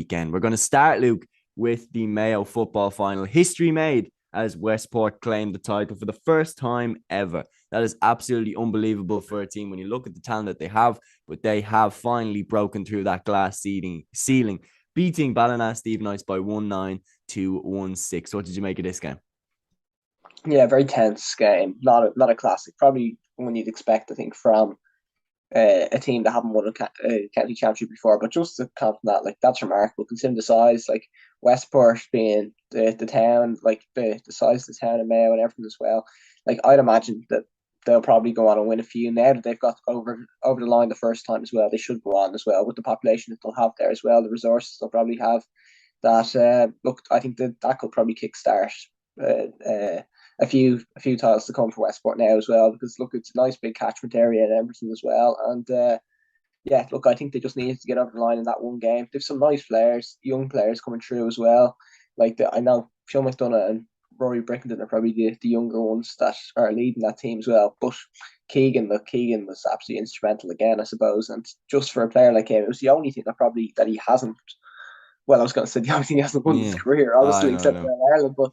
weekend. We're going to start, Luke, with the Mayo football final. History made as Westport claimed the title for the first time ever. That is absolutely unbelievable for a team when you look at the talent that they have, but they have finally broken through that glass ceiling, beating Ballina Steve Knights by 1-9 to 1-6. What did you make of this game? Yeah, very tense game. Not a classic. Probably one you'd expect, I think, from a team that haven't won a county championship before. But just to count on that, like that's remarkable considering the size. Like Westport being the town, like the size of the town of Mayo and everything as well. Like I'd imagine that they'll probably go on and win a few now that they've got over the line the first time as well. They should go on as well with the population that they'll have there as well. The resources they'll probably have. That look, I think that could probably kickstart uh, uh, a few titles to come for Westport now as well, because look, it's a nice big catchment area and everything as well. And yeah, look, I think they just needed to get over the line in that one game. They've some nice players, young players coming through as well. I know Fionn McDonagh and Rory Brickenden are probably the younger ones that are leading that team as well. But Keegan was absolutely instrumental again, I suppose. And just for a player like him, it was the only thing that he hasn't. Well, I was going to say the only thing he hasn't won in his Yeah, career, I obviously, know, except no. for Ireland. But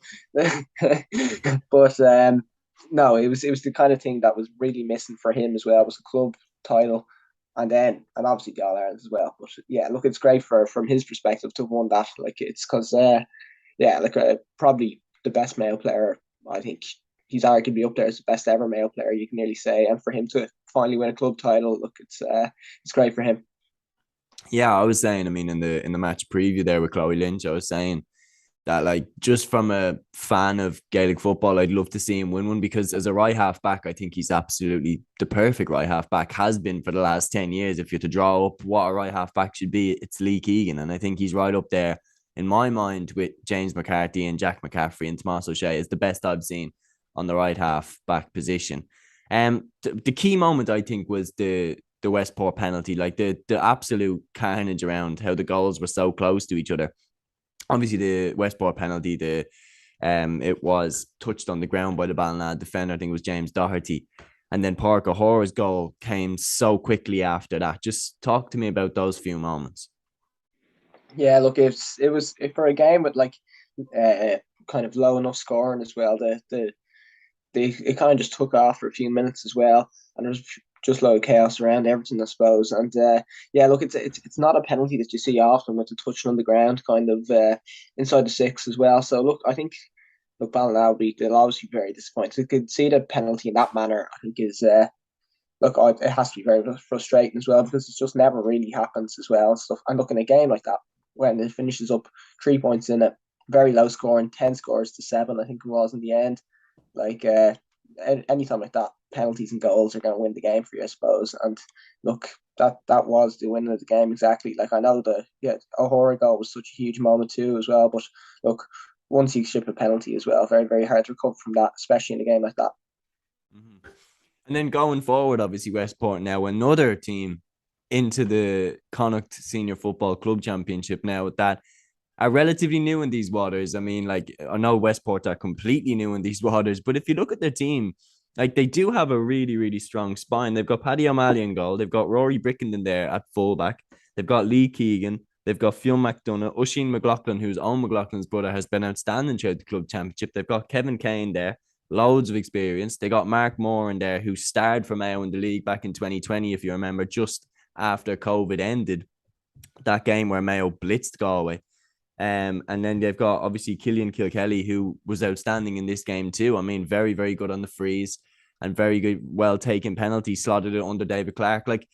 no, it was the kind of thing that was really missing for him as well. It was the club title, and obviously the All Ireland as well. But yeah, look, it's great for from his perspective to have won that. Like it's because yeah, like probably the best male player. I think he's arguably up there as the best ever male player. You can nearly say, and for him to finally win a club title, look, it's great for him. Yeah, I was saying, I mean, in the match preview there with Chloe Lynch, I was saying that like just from a fan of Gaelic football, I'd love to see him win one because as a right half back, I think he's absolutely the perfect right half back, has been for the last 10 years. If you're to draw up what a right half back should be, it's Lee Keegan. And I think he's right up there in my mind with James McCarthy and Jack McCaffrey and Tomas O'Shea is the best I've seen on the right half back position. The key moment I think was the Westport penalty, like the absolute carnage around how the goals were so close to each other. Obviously, the Westport penalty, the it was touched on the ground by the Ballina defender. I think it was James Doherty. And then Parker Hora's goal came so quickly after that. Just talk to me about those few moments. Yeah, look, it was for a game with like uh, kind of low enough scoring as well. It kind of just took off for a few minutes as well, and there was just a lot of chaos around everything, I suppose. And yeah, look, it's not a penalty that you see often with the touching on the ground, kind of inside the six as well. So look, I think look, Ballina they'll obviously be very disappointed. To concede a penalty in that manner, I think is it has to be very frustrating as well because it just never really happens as well and stuff. And look, in a game like that, when it finishes up 3 points in it, very low scoring, 10 scores to 7, I think it was in the end. Like anytime like that, penalties and goals are going to win the game for you, I suppose. And look, that was the winner of the game exactly. Like I know the O'Hora goal was such a huge moment too as well. But look, once you ship a penalty as well, very very hard to recover from that, especially in a game like that. Mhm. And then going forward, obviously Westport now another team into the Connacht Senior Football Club Championship now that are relatively new in these waters. I mean, like I know Westport are completely new in these waters, but if you look at their team, like they do have a really, really strong spine. They've got Paddy O'Malley in goal. They've got Rory Brickenden there at fullback. They've got Lee Keegan. They've got Fionn McDonagh. Oisin McLaughlin, who's Owen McLaughlin's brother, has been outstanding throughout the club championship. They've got Kevin Kane there, loads of experience. They got Mark Moran there, who starred for Mayo in the league back in 2020, if you remember, just after COVID ended. That game where Mayo blitzed Galway. And then they've got obviously Killian Kilkelly, who was outstanding in this game too. I mean, very, very good on the freeze and very good, well taken penalty, slotted it under David Clark. Like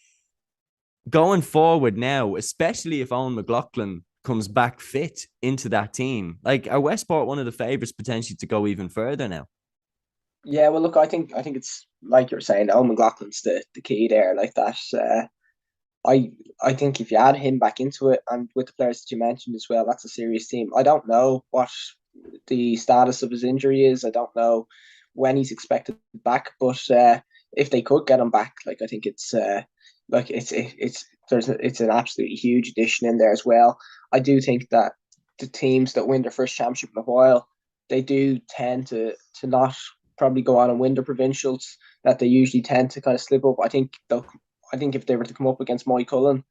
going forward now, especially if Owen McLaughlin comes back fit into that team, like are Westport one of the favourites potentially to go even further now? Yeah, well, look, I think it's like you're saying, Owen McLaughlin's the key there, like that. I think if you add him back into it, and with the players that you mentioned as well, that's a serious team. I don't know what the status of his injury is. I don't know when he's expected back, but if they could get him back, like I think it's it's an absolutely huge addition in there as well. I do think that the teams that win their first championship in a while, they do tend to not probably go on and win the provincials. That they usually tend to kind of slip up. I think if they were to come up against Moy Cullen,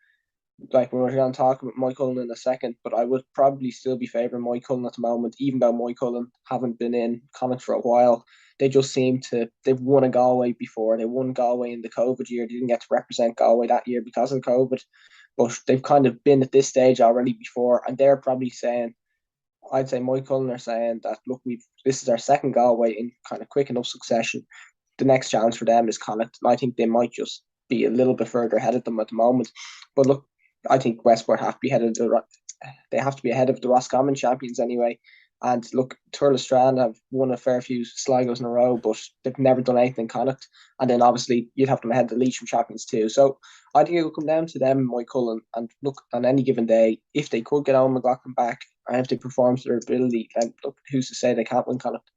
like we're going to talk about Mike Cullen in a second, but I would probably still be favouring Mike Cullen at the moment, even though Mike Cullen haven't been in Connacht for a while. They just seem to, they've won a Galway before. They won Galway in the COVID year. They didn't get to represent Galway that year because of the COVID, but they've kind of been at this stage already before, and they're probably saying, I'd say Mike Cullen are saying that, look, this is our second Galway in kind of quick enough succession. The next challenge for them is Connacht, and I think they might just be a little bit further ahead of them at the moment. But look, I think Westport have to be ahead of they have to be ahead of the Roscommon champions anyway. And look, Turle Strand have won a fair few Sligos in a row, but they've never done anything in Connacht. And then obviously you'd have them ahead of the Leitrim champions too. So I think it will come down to them, Mike Cullen. And look, on any given day, if they could get Owen McLaughlin back and if they perform to their ability, and look, who's to say they can't win Connacht?